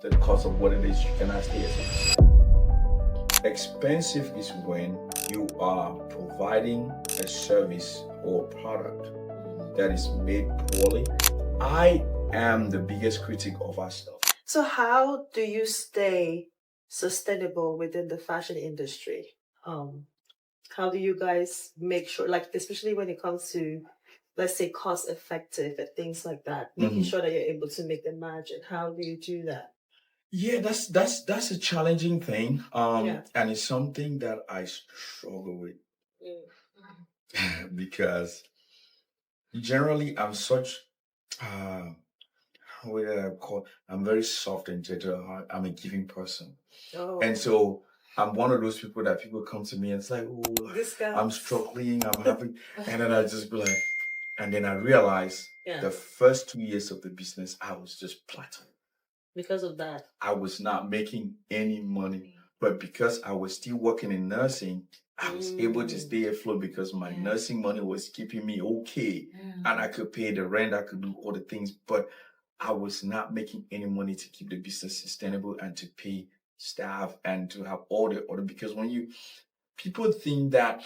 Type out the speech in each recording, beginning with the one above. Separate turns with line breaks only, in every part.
the cost of what it is you cannot stay as expensive is when you are providing a service or product that is made poorly. I am the biggest critic of our stuff.
So how do you stay sustainable within the fashion industry? How do you guys make sure, like especially when it comes to, let's say, cost effective and things like that, making sure that you're able to make the margin? How do you do that?
Yeah, that's a challenging thing. And it's something that I struggle with because generally I'm such what do I call, I'm very soft and gentle. I'm a giving person. And so I'm one of those people that people come to me and it's like, oh,
This guy.
I'm struggling, I'm having, and then I just be like, and then I realize the first 2 years of the business, I was just plateauing.
Because of that.
I was not making any money, but because I was still working in nursing, I was able to stay afloat because my nursing money was keeping me okay, and I could pay the rent, I could do all the things, but I was not making any money to keep the business sustainable and to pay staff and to have all the other, because people think that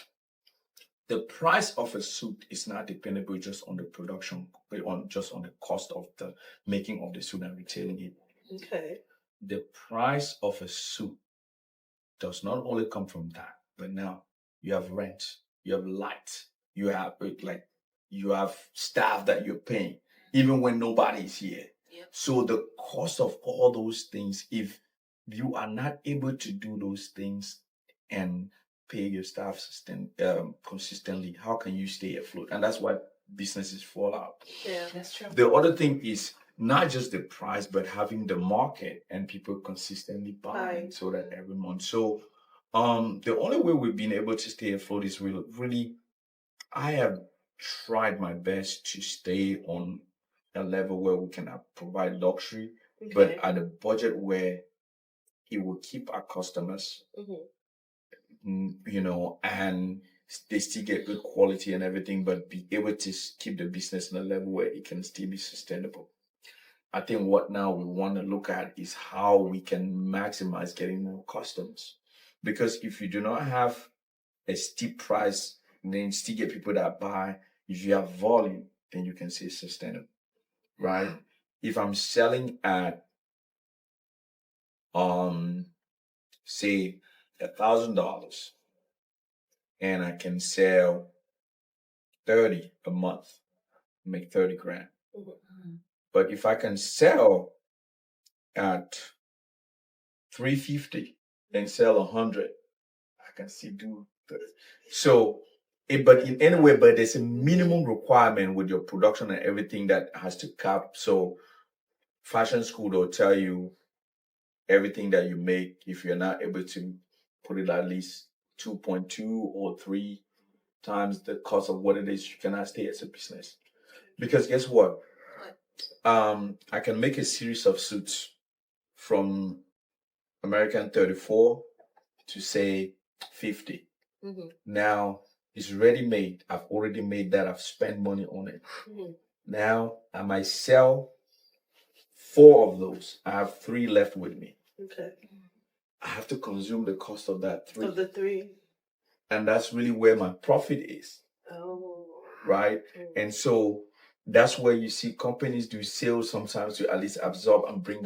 the price of a suit is not dependable just on the production, but just on the cost of the making of the suit and retailing it.
Okay.
The price of a suit does not only come from that, but now you have rent, you have light, you have staff that you're paying, even when nobody's here.
Yep.
So the cost of all those things, if you are not able to do those things and pay your staff consistently, how can you stay afloat? And that's why businesses fall out.
Yeah, that's true.
The other thing is not just the price, but having the market and people consistently buying so that every month. So the only way we've been able to stay afloat is really I have tried my best to stay on a level where we can provide luxury, but at a budget where it will keep our customers, and they still get good quality and everything, but be able to keep the business in a level where it can still be sustainable. I think what now we want to look at is how we can maximize getting more customers. Because if you do not have a steep price, then still get people that buy. If you have volume, then you can say sustainable, right? If I'm selling at say $1,000 and I can sell 30 a month, make 30 grand. But if I can sell at 350 and sell 100, I can still do 30. So but in any way, but there's a minimum requirement with your production and everything that has to cap. So fashion school, they'll tell you everything that you make, if you're not able to put it at least 2.2 or 3 times the cost of what it is, you cannot stay as a business. Because guess what? I can make a series of suits from American 34 to say 50. Now it's ready made. I've already made that. I've spent money on it. Now I might sell 4 of those. I have 3 left with me.
Okay.
I have to consume the cost of that 3.
Of the 3.
And that's really where my profit is.
Oh.
Right? And so that's where you see companies do sales sometimes to at least absorb and brings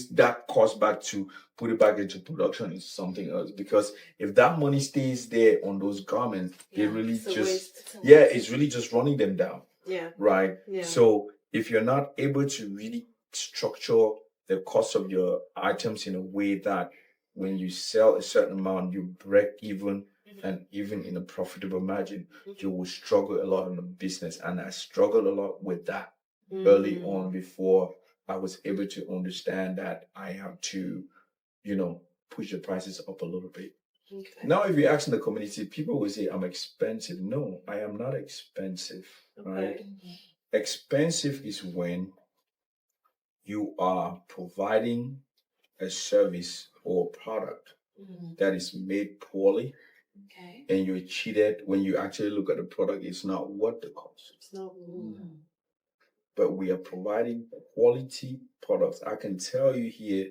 that cost back to put it back into production into something else. Because if that money stays there on those garments, it really it's really just running them down.
Yeah.
Right?
Yeah.
So if you're not able to really structure the cost of your items in a way that when you sell a certain amount, you break even, and even in a profitable margin, you will struggle a lot in the business. And I struggled a lot with that early on before I was able to understand that I have to, push the prices up a little bit. Okay. Now, if you ask in the community, people will say I'm expensive. No, I am not expensive, right? Expensive is when you are providing a service or product that is made poorly, and you're cheated when you actually look at the product. It's not what the cost.
It's not.
but we are providing quality products. I can tell you here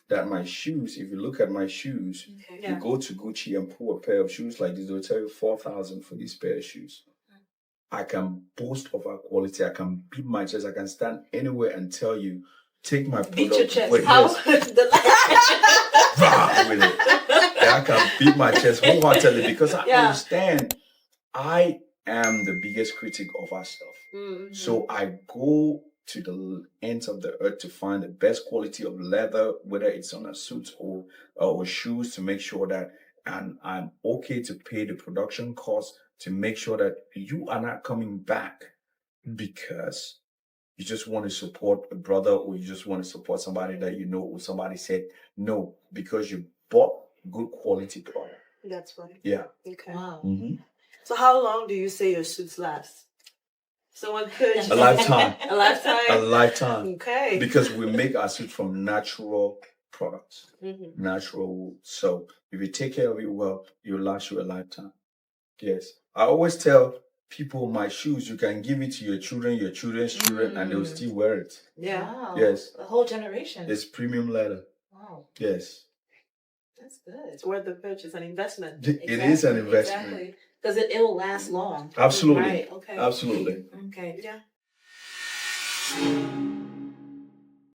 that my shoes, if you look at my shoes, you go to Gucci and pull a pair of shoes like this, they'll tell you 4,000 for this pair of shoes. I can boast of our quality. I can beat my chest. I can stand anywhere and tell you, take my product.
Beat your chest.
Wait,
How?
yes. With it. I can beat my chest wholeheartedly because I understand I am the biggest critic of our stuff. Mm-hmm. So I go to the ends of the earth to find the best quality of leather, whether it's on a suit or shoes, to make sure that and I'm okay to pay the production cost to make sure that you are not coming back because you just want to support a brother or you just want to support somebody that you know or somebody said no because you bought good quality product.
That's funny.
Yeah.
Okay. Wow. Mm-hmm. So how long do you say your suits last? Someone could
a lifetime.
A lifetime.
A lifetime.
Okay.
Because we make our suits from natural products, natural wool. So if you take care of it well, it'll last you a lifetime. Yes. I always tell people my shoes, you can give it to your children, your children's children, and they'll still wear it.
Yeah. Wow.
Yes.
A whole generation.
It's premium leather.
Wow.
Yes.
That's good.
It's worth the purchase, an investment.
It is an investment.
Exactly. Because it will last long.
Absolutely.
Right. Okay.
Absolutely.
Okay.
Yeah.